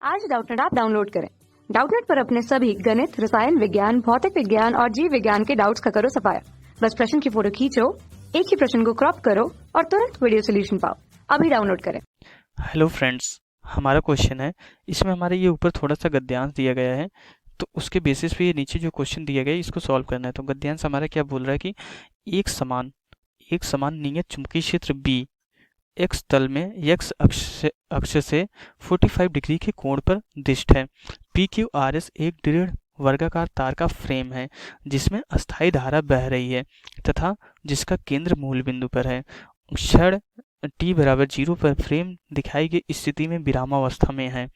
आज Doubtnut app download करें। Doubtnut पर अपने सभी गणित, रसायन विज्ञान, भौतिक विज्ञान और जीव विज्ञान के डाउट्स का करो सफाया। बस प्रश्न की फोटो खींचो, एक ही प्रश्न को क्रॉप करो और तुरंत वीडियो सोल्यूशन पाओ। अभी डाउनलोड करें। हेलो फ्रेंड्स, हमारा क्वेश्चन है, इसमें हमारे ये ऊपर थोड़ा सा गद्यांश दिया गया है, तो उसके बेसिस पे ये नीचे जो क्वेश्चन दिया गया है इसको सॉल्व करना है। तो गद्यांश हमारा क्या बोल रहा है कि एक समान नियत चुंबकीय क्षेत्र बी एक्स तल में एक्स अक्ष से 45 डिग्री के कोण पर दिष्ट है। पी क्यू आर एस एक दृढ़ वर्गाकार तार का फ्रेम है जिसमें अस्थायी धारा बह रही है तथा जिसका केंद्र मूल बिंदु पर है। क्षण t बराबर 0 पर फ्रेम दिखाई गई स्थिति में विरामावस्था में है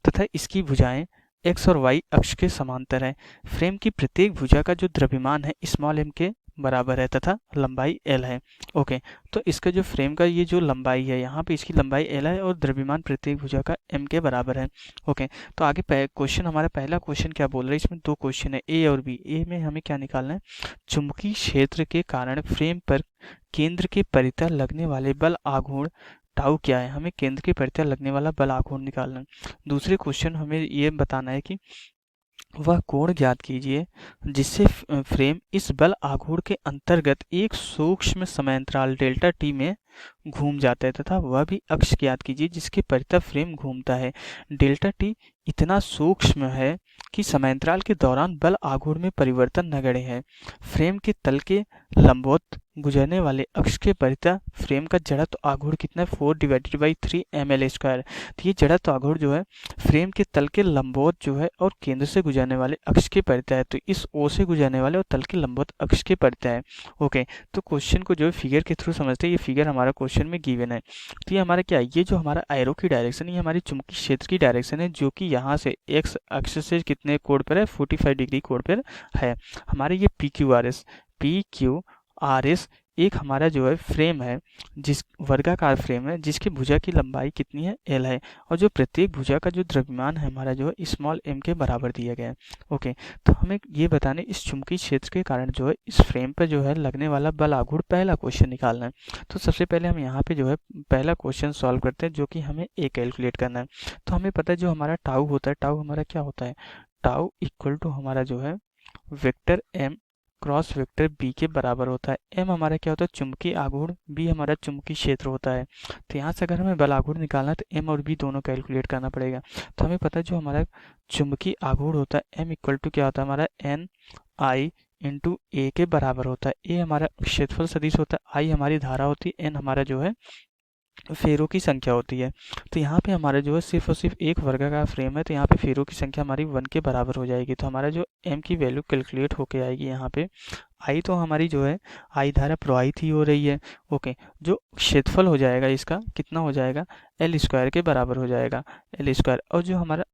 तथा इसकी भुजाएं x और y अक्ष के समांतर है। फ्रेम की प्रत्येक भुजा का जो द्रव्यमान है स्मॉल m के बराबर है तथा लंबाई l है। ओके, तो इसका जो फ्रेम का ये जो लंबाई है, यहाँ पे इसकी लंबाई l है और द्रव्यमान प्रत्येक भुजा का m के बराबर है। ओके, तो आगे क्वेश्चन, हमारा पहला क्वेश्चन क्या बोल रहा है, इसमें दो क्वेश्चन है ए और बी। ए में हमें क्या निकालना है, चुंबकीय क्षेत्र के कारण फ्रेम पर केंद्र के परितः लगने वाले बल आघूर्ण टाउ क्या है, हमें केंद्र के परितः लगने वाला बल आघूर्ण निकालना है। दूसरे क्वेश्चन हमें ये बताना है कि वह कोण ज्ञात कीजिए जिससे फ्रेम इस बल आघूर्ण के अंतर्गत एक सूक्ष्म समयांतराल डेल्टा टी में घूम जाता है तथा वह भी अक्ष ज्ञात कीजिए जिसके परितः फ्रेम घूमता है। डेल्टा टी इतना सूक्ष्म है कि समयांतराल के दौरान बल आघूर्ण में परिवर्तन नगण्य है। फ्रेम के तल के लंबवत गुजरने वाले अक्ष के परितः फ्रेम का जड़त्व आघूर्ण कितना है, 4/3 ml²। तो ये जड़त्व आघूर्ण जो है फ्रेम के तल के लंबवत जो है और केंद्र से गुजरने वाले अक्ष के परितः है, तो इस ओ से गुजरने वाले और तल के लंबवत अक्ष के परितः है। ओके, तो क्वेश्चन को जो है फिगर के थ्रू समझते हैं। ये फिगर हमारा क्वेश्चन में गिवन है। तो ये हमारा क्या है, ये जो हमारा एरो की डायरेक्शन, ये हमारी चुंबकीय क्षेत्र की डायरेक्शन है जो कि यहाँ से एक्स अक्ष से कितने कोण पर है, 45 डिग्री कोण पर है। हमारे ये पी क्यू आर एस एक हमारा जो है फ्रेम है, जिस वर्गाकार फ्रेम है जिसकी भुजा की लंबाई कितनी है, एल है, और जो प्रत्येक भुजा का जो द्रव्यमान है हमारा जो है स्मॉल एम के बराबर दिया गया है। ओके, तो हमें ये बताने इस चुंबकीय क्षेत्र के कारण जो है इस फ्रेम पर जो है लगने वाला बल आघूर्ण पहला क्वेश्चन निकालना है। तो सबसे पहले हम यहाँ पे जो है पहला क्वेश्चन सॉल्व करते हैं जो कि हमें ए कैलकुलेट करना है। तो हमें पता है जो हमारा टाउ होता है, टाउ हमारा क्या होता है, टाउ इक्वल टू हमारा जो है vector M cross vector B के बराबर होता है। एम हमारा क्या होता है, चुंबकीय आघूर्ण, बी हमारा चुंबकीय क्षेत्र होता है। तो यहाँ से अगर हमें बल आघूर्ण निकालना है तो एम और बी दोनों कैलकुलेट करना पड़ेगा। तो हमें पता है जो हमारा चुंबकीय आघूर्ण होता है एम इक्वल टू क्या होता है हमारा एन आई इंटू ए के बराबर होता है। ए हमारा क्षेत्रफल सदिश होता है, आई हमारी धारा होती है, एन हमारा जो है फेरों की संख्या होती है। तो यहाँ पे हमारा जो है सिर्फ और सिर्फ एक वर्गाकार फ्रेम है, तो यहाँ पे फेरों की संख्या हमारी 1 के बराबर हो जाएगी। तो हमारा जो m की वैल्यू कैलकुलेट होके आएगी यहाँ पे, आई तो हमारी जो है आई धारा प्रवाहित ही हो रही है। ओके, जो क्षेत्रफल हो जाएगा इसका कितना हो जाएगा, l² के बराबर हो जाएगा, l²। और जो हमारा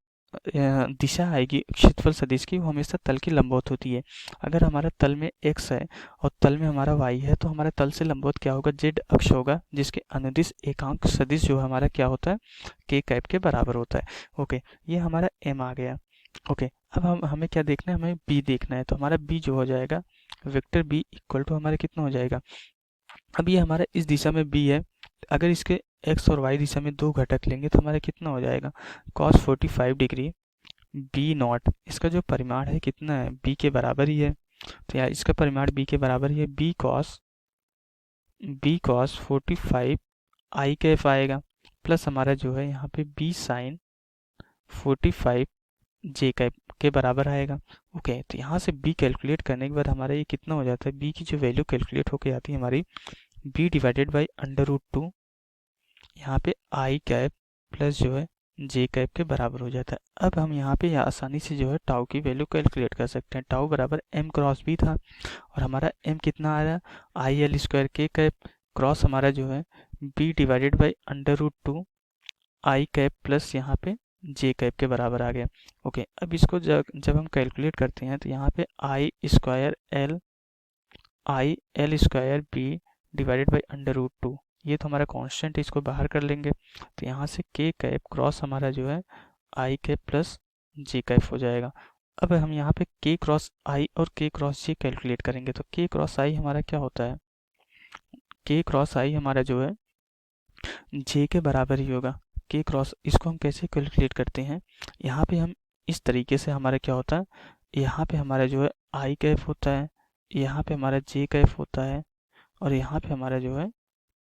दिशा आएगी क्षेत्रफल सदिश की, वो हमेशा तल की लंबवत होती है। अगर हमारा तल में x है और तल में हमारा y है तो हमारा तल से लंबवत क्या होगा, z अक्ष होगा, जिसके अनुदिश एकांक सदिश जो हमारा क्या होता है, k कैप के बराबर होता है। ओके, ये हमारा m आ गया। ओके, अब हमें क्या देखना है, हमें b देखना है। तो हमारा b जो हो जाएगा वेक्टर b इक्वल टू हमारा कितना हो जाएगा, अब ये हमारा इस दिशा में b है, अगर इसके x और y दिशा में दो घटक लेंगे तो हमारा कितना हो जाएगा, cos 45 डिग्री बी नॉट। इसका जो परिमाण है कितना है, b के बराबर ही है। तो यार इसका परिमाण b के बराबर ही है, बी कॉस 45 आई कैफ आएगा, प्लस हमारा जो है यहाँ पे b साइन 45 जे कैप के बराबर आएगा। ओके, तो यहाँ से b कैलकुलेट करने के बाद हमारा ये कितना हो जाता है, b की जो वैल्यू कैलकुलेट होके आती है हमारी b डिवाइडेड बाई √2, यहाँ पे आई कैप प्लस जो है जे कैप के बराबर हो जाता है। अब हम यहाँ पे आसानी से जो है टाउ की वैल्यू कैलकुलेट कर सकते हैं। टाउ बराबर एम क्रॉस बी था और हमारा एम कितना आ रहा है, IL² के कैप क्रॉस हमारा जो है B divided by √2 I cap plus यहाँ पे जे कैप के बराबर आ गया। ओके, अब इसको जब हम कैलकुलेट करते हैं तो यहाँ पे I L square B divided by √2, ये तो हमारा कांस्टेंट है, इसको बाहर कर लेंगे। तो यहाँ से के कैप क्रॉस हमारा जो है आई कैप प्लस जे कैप हो जाएगा। अब हम यहाँ पे के क्रॉस आई और के क्रॉस जे कैलकुलेट करेंगे। तो के क्रॉस आई हमारा क्या होता है, के क्रॉस आई हमारा जो है जे के बराबर ही होगा। के क्रॉस, इसको हम कैसे कैलकुलेट करते हैं, यहाँ पे हम इस तरीके से हमारा क्या होता है, यहाँ पे हमारा जो है आई कैफ होता है, यहाँ पे हमारा जे कैफ होता है और यहाँ पे हमारा जो है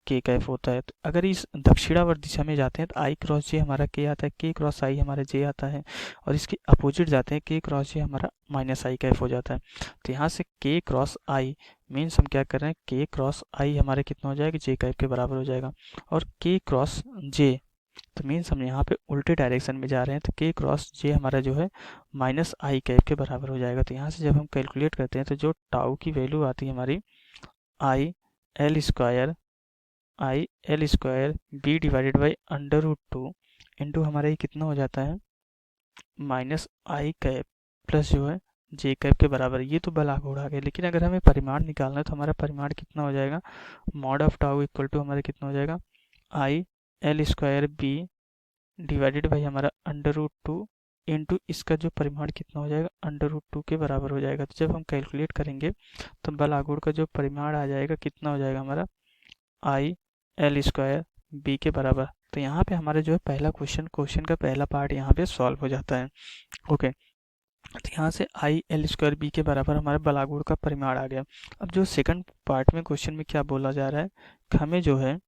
के कैफ होता है। तो अगर इस दक्षिणावर्त दिशा में जाते हैं तो आई क्रॉस जे हमारा के आता है, के क्रॉस आई हमारा जे आता है, और इसके अपोजिट जाते हैं के क्रॉस जे हमारा माइनस आई कैफ हो जाता है। तो यहाँ से के क्रॉस आई मीन्स हम क्या कर रहे हैं, के क्रॉस आई हमारे कितना हो जाएगा, जे कैफ के बराबर हो जाएगा, और के क्रॉस जे तो मीन्स हम यहाँ पे उल्टे डायरेक्शन में जा रहे हैं, तो के क्रॉस जे हमारा जो है माइनस आई कैफ के बराबर हो जाएगा। तो यहाँ से जब हम कैलकुलेट करते हैं तो जो टाउ की वैल्यू आती है हमारी I L square B divided by √2 into हमारा ये कितना हो जाता है, माइनस आई कैप प्लस जो है जे कैप के बराबर। ये तो बल आघूर्ण आ गया, लेकिन अगर हमें परिमाण निकालना है तो हमारा परिमाण कितना हो जाएगा, mod of tau equal to हमारा कितना हो जाएगा, I L square B divided by हमारा √2 इंटू इसका जो परिमाण कितना हो जाएगा, √2 के बराबर हो जाएगा। तो जब हम कैलकुलेट करेंगे तो बल आघूर्ण का जो परिमाण आ जाएगा कितना हो जाएगा हमारा, आई एल स्क्वायर बी के बराबर। तो यहाँ पे हमारा जो है पहला क्वेश्चन का पहला पार्ट यहाँ पे सॉल्व हो जाता है। ओके, तो यहाँ से आई एल स्क्वायर बी के बराबर हमारे बल आघूर्ण का परिमाण आ गया। अब जो सेकंड पार्ट में क्वेश्चन में क्या बोला जा रहा है, हमें जो है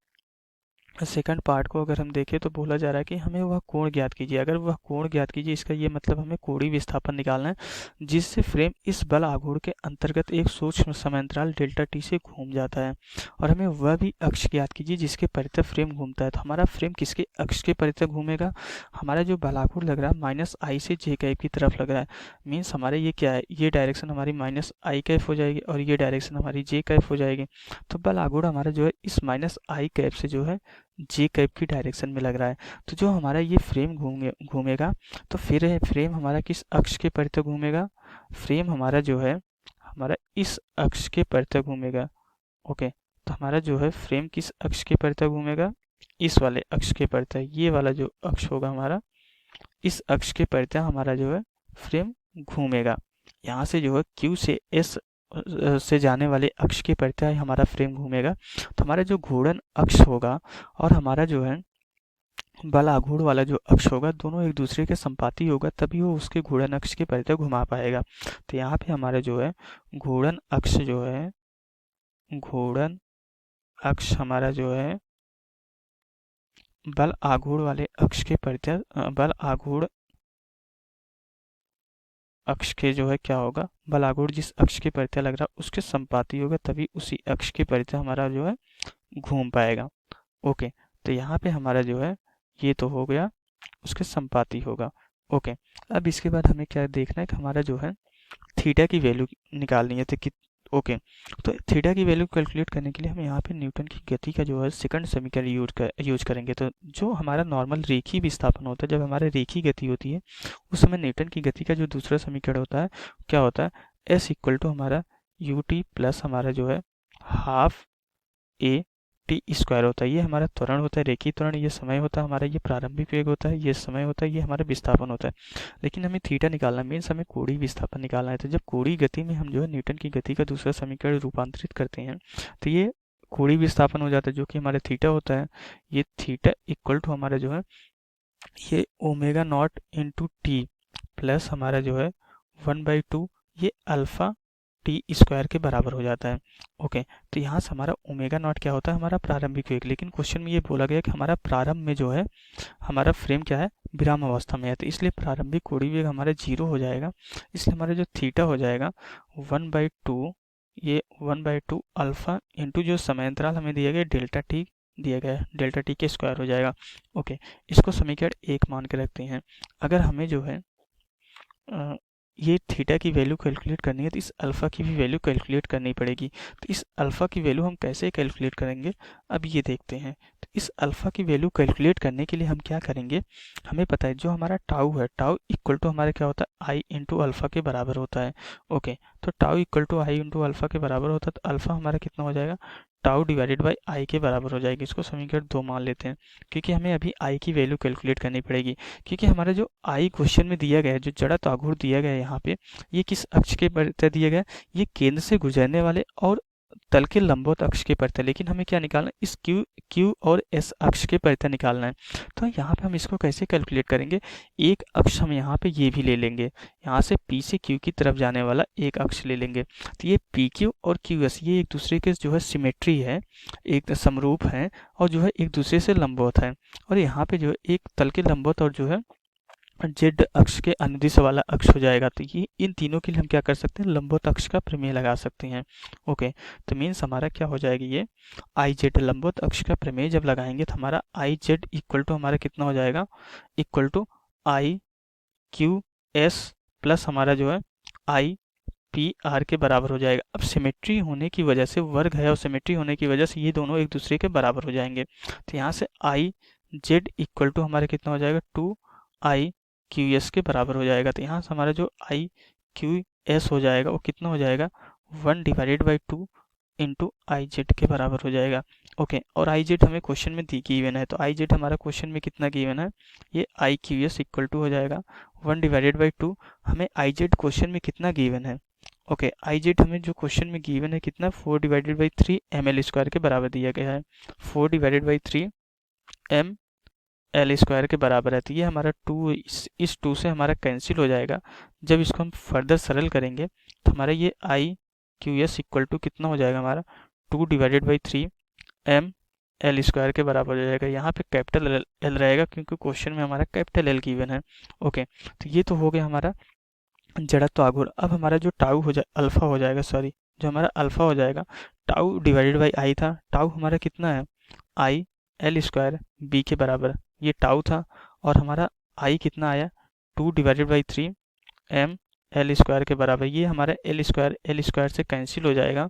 सेकंड पार्ट को अगर हम देखें तो बोला जा रहा है कि हमें वह कोण ज्ञात कीजिए। अगर वह कोण ज्ञात कीजिए, इसका ये मतलब हमें कोणीय विस्थापन निकालना है जिससे फ्रेम इस बल आघूर्ण के अंतर्गत एक सूक्ष्म समांतराल डेल्टा टी से घूम जाता है, और हमें वह भी अक्ष ज्ञात कीजिए जिसके परितः फ्रेम घूमता है। तो हमारा फ्रेम किसके अक्ष के परितः घूमेगा, हमारा जो बल आघूर्ण लग रहा है माइनस आई से जे कैप की तरफ लग रहा है, मीन्स हमारे ये क्या है, ये डायरेक्शन हमारी माइनस आई कैप हो जाएगी और ये डायरेक्शन हमारी जे कैप हो जाएगी। तो बल आघूर्ण हमारा जो है इस माइनस आई कैप से जो है जे कैप की डायरेक्शन में लग रहा है। तो जो हमारा ये फ्रेम घूमेगा तो फिर फ्रेम हमारा किस अक्ष के परितः घूमेगा, फ्रेम हमारा जो है हमारा इस अक्ष के परितः घूमेगा। ओके, तो हमारा जो है फ्रेम किस अक्ष के परितः घूमेगा, इस वाले अक्ष के परितः। ये वाला जो अक्ष होगा हमारा, इस अक्ष के परितः हमारा जो है फ्रेम घूमेगा। यहाँ से जो है Q से S से जाने वाले अक्ष के परितः हमारा फ्रेम घूमेगा। तो हमारा जो घूर्णन अक्ष होगा और हमारा जो है बल आघूर्ण वाला जो अक्ष होगा, दोनों एक दूसरे के संपाती होगा, तभी वो उसके घूर्णन अक्ष के परितः घुमा पाएगा। तो यहाँ पे हमारा जो है घूर्णन अक्ष जो है, घूर्णन अक्ष हमारा जो है बल आघूर्ण वाले अक्ष के परितः, बल आघूर्ण अक्ष के जो है क्या होगा, बल आघूर्ण जिस अक्ष के परितः लग रहा है उसके संपाती होगा, तभी उसी अक्ष के परितः हमारा जो है घूम पाएगा। ओके, तो यहाँ पे हमारा जो है ये तो हो गया, उसके संपाती होगा। ओके, अब इसके बाद हमें क्या देखना है कि हमारा जो है थीटा की वैल्यू निकालनी है। तो ओके, तो थीटा की वैल्यू कैलकुलेट करने के लिए हम यहाँ पे न्यूटन की गति का जो है सेकंड समीकरण यूज करेंगे। तो जो हमारा नॉर्मल रेखीय विस्थापन होता है, जब हमारे रेखीय गति होती है उस समय न्यूटन की गति का जो दूसरा समीकरण होता है क्या होता है, एस इक्वल टू हमारा यू टी प्लस हमारा जो है हाफ ए टी स्क्वायर होता है। ये हमारा त्वरण होता है, रेखीय त्वरण, ये समय होता है हमारा, ये प्रारंभिक वेग होता है, ये समय होता है, ये हमारा विस्थापन होता है। लेकिन हमें थीटा निकालना मीन्स हमें कोणीय विस्थापन निकालना है। तो जब कोणीय गति में हम जो है न्यूटन की गति का दूसरा समीकरण रूपांतरित करते हैं तो ये कोणीय विस्थापन हो जाता है, जो कि हमारे थीटा होता है। ये थीटा इक्वल टू हमारा जो है ये omega naught into T plus हमारा जो है 1/2 ये अल्फा टी स्क्वायर के बराबर हो जाता है। ओके, तो यहाँ से हमारा ओमेगा नॉट क्या होता है, हमारा प्रारंभिक वेग। लेकिन क्वेश्चन में ये बोला गया कि हमारा प्रारंभ में जो है हमारा फ्रेम क्या है, विराम अवस्था में है, तो इसलिए प्रारंभिक कोणीय वेग हमारा 0 हो जाएगा। इसलिए हमारा जो थीटा हो जाएगा 1/2 ये 1/2 अल्फा इंटू जो समयांतराल हमें दिया गया डेल्टा टी दिया गया है, डेल्टा टी के स्क्वायर हो जाएगा। ओके, इसको समीकरण 1 मान के रखते हैं। अगर हमें जो है ये थीटा की वैल्यू कैलकुलेट करनी है तो इस अल्फ़ा की भी वैल्यू कैलकुलेट करनी पड़ेगी। तो इस अल्फ़ा की वैल्यू हम कैसे कैलकुलेट करेंगे, अब ये देखते हैं। तो इस अल्फ़ा की वैल्यू कैलकुलेट करने के लिए हम क्या करेंगे, हमें पता है जो हमारा टाउ है, टाउ इक्वल टू हमारा क्या होता है, आई इंटू अल्फ़ा के बराबर होता है। ओके, तो tau equal to I into alpha के बराबर होता है, तो अल्फ़ा हमारा कितना हो जाएगा, टाउ डिवाइडेड बाई आई के बराबर हो जाएगी। इसको समीकरण 2 मान लेते हैं, क्योंकि हमें अभी आई की वैल्यू कैलकुलेट करनी पड़ेगी। क्योंकि हमारा जो आई क्वेश्चन में दिया गया है, जो जड़त्व आघूर्ण दिया गया है यहाँ पे, ये किस अक्ष के परितः दिया गया है, ये केंद्र से गुजरने वाले और तल के लंबवत अक्ष के परितः, लेकिन हमें क्या निकालना है, इस क्यू और एस अक्ष के परितः निकालना है। तो यहाँ पे हम इसको कैसे कैलकुलेट करेंगे, एक अक्ष हम यहाँ पे ये भी ले लेंगे, यहाँ से पी से क्यू की तरफ जाने वाला एक अक्ष ले लेंगे। तो ये पी क्यू और क्यू एस ये एक दूसरे के जो है सिमेट्री है, एक समरूप है और जो है एक दूसरे से लंबवत है। और यहाँ पे जो है एक तल के लंबवत और जो है जेड अक्ष के अनुदिश वाला अक्ष हो जाएगा। तो ये इन तीनों के लिए हम क्या कर सकते हैं, लंबवत अक्ष का प्रमेय लगा सकते हैं। ओके, तो मीन्स हमारा क्या हो जाएगा, ये आई जेड लंबवत अक्ष का प्रमेय जब लगाएंगे तो हमारा आई जेड इक्वल टू हमारा कितना हो जाएगा, equal to I Q S plus हमारा जो है आई पी आर के बराबर हो जाएगा। अब सिमेट्री होने की वजह से, वर्ग है और सिमेट्री होने की वजह से ये दोनों एक दूसरे के बराबर हो जाएंगे। तो यहाँ से आई जेड इक्वल टू हमारा कितना हो जाएगा, 2 क्यू एस के बराबर हो जाएगा। तो यहाँ से हमारा जो आई क्यू एस हो जाएगा वो कितना हो जाएगा, 1/2 इंटू आई जेड के बराबर हो जाएगा। ओके, और आई जेड हमें क्वेश्चन में गिवन है, तो आई जेड हमारा क्वेश्चन में कितना गिवन है, ये I Q S equal to हो जाएगा 1/2। हमें आई जेड क्वेश्चन में कितना गिवन है, ओके, आई जेड हमें जो क्वेश्चन में गिवन है कितना, 4/3 ml² के बराबर दिया गया है, 4/3 ml² के बराबर है। तो ये हमारा 2 इस 2 से हमारा कैंसिल हो जाएगा। जब इसको हम फर्दर सरल करेंगे तो हमारा ये I Q S equal to कितना हो जाएगा, हमारा 2/3 ml² के बराबर हो जाएगा। यहाँ पे कैपिटल एल रहेगा क्योंकि क्वेश्चन में हमारा कैपिटल एल गिवन है। ओके, तो ये तो हो गया हमारा जड़त्व आघूर्ण। अब हमारा जो टाउ हो जाए अल्फा हो जाएगा, सॉरी, जो हमारा अल्फा हो जाएगा, टाउ डिवाइडेड बाई आई था, टाउ हमारा कितना है, आई एल² बी के बराबर, ये टाउ था, और हमारा आई कितना आया, 2/3 ml² के बराबर, ये हमारा एल² से कैंसिल हो जाएगा।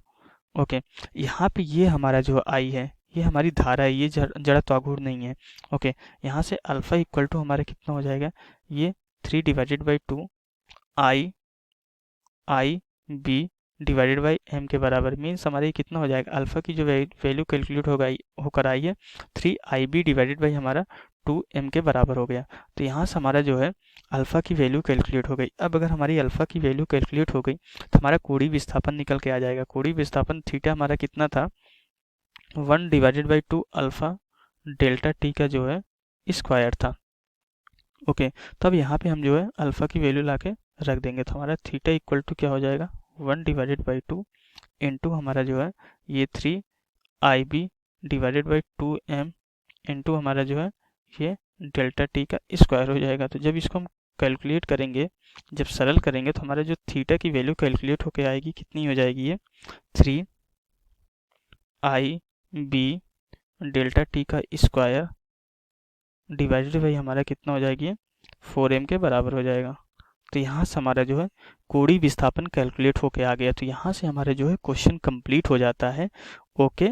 ओके, यहाँ पे ये हमारा जो आई है ये हमारी धारा है, ये जड़त्व आघूर्ण नहीं है। ओके, यहाँ से अल्फा इक्वल टू हमारा कितना हो जाएगा, ये 3/2 आई बी डिवाइडेड बाई एम के बराबर, मीन्स हमारे कितना हो जाएगा, अल्फा की जो वैल्यू कैलकुलेट होकर आई है 3IB डिवाइडेड बाई हमारा 2m के बराबर हो गया। तो यहाँ से हमारा जो है अल्फा की वैल्यू कैलकुलेट हो गई। अब अगर हमारी अल्फा की वैल्यू कैलकुलेट हो गई तो हमारा कोणीय विस्थापन निकल के आ जाएगा। कोणीय विस्थापन थीटा हमारा कितना था, 1/2 अल्फा डेल्टा टी का जो है स्क्वायर था। ओके, तब यहाँ पे हम जो है अल्फा की वैल्यू लाके रख देंगे, तो हमारा थीटा इक्वल टू क्या हो जाएगा, 1/2 इंटू हमारा जो है ये 3IB divided by 2m into हमारा जो है ये डेल्टा टी का स्क्वायर हो जाएगा। तो जब इसको हम कैलकुलेट करेंगे, जब सरल करेंगे तो हमारा जो थीटा की वैल्यू कैलकुलेट होके आएगी कितनी हो जाएगी, ये 3IB डेल्टा टी का स्क्वायर डिवाइडेड बाई हमारा कितना हो जाएगी, 4m के बराबर हो जाएगा। तो यहाँ से हमारा जो है कोणीय विस्थापन कैलकुलेट होके आ गया। तो यहाँ से हमारा जो है क्वेश्चन कंप्लीट हो जाता है। Okay,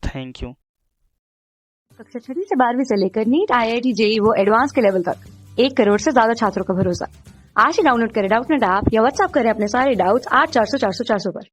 thank you. कक्षा 6वीं से 12वीं से लेकर नीट, IIT, JEE वो एडवांस के लेवल तक 1 करोड़ से ज्यादा छात्रों का भरोसा। आज ही डाउनलोड करें डाउटनेट ऐप या व्हाट्सएप करें अपने सारे डाउट्स 8400 400 400 पर।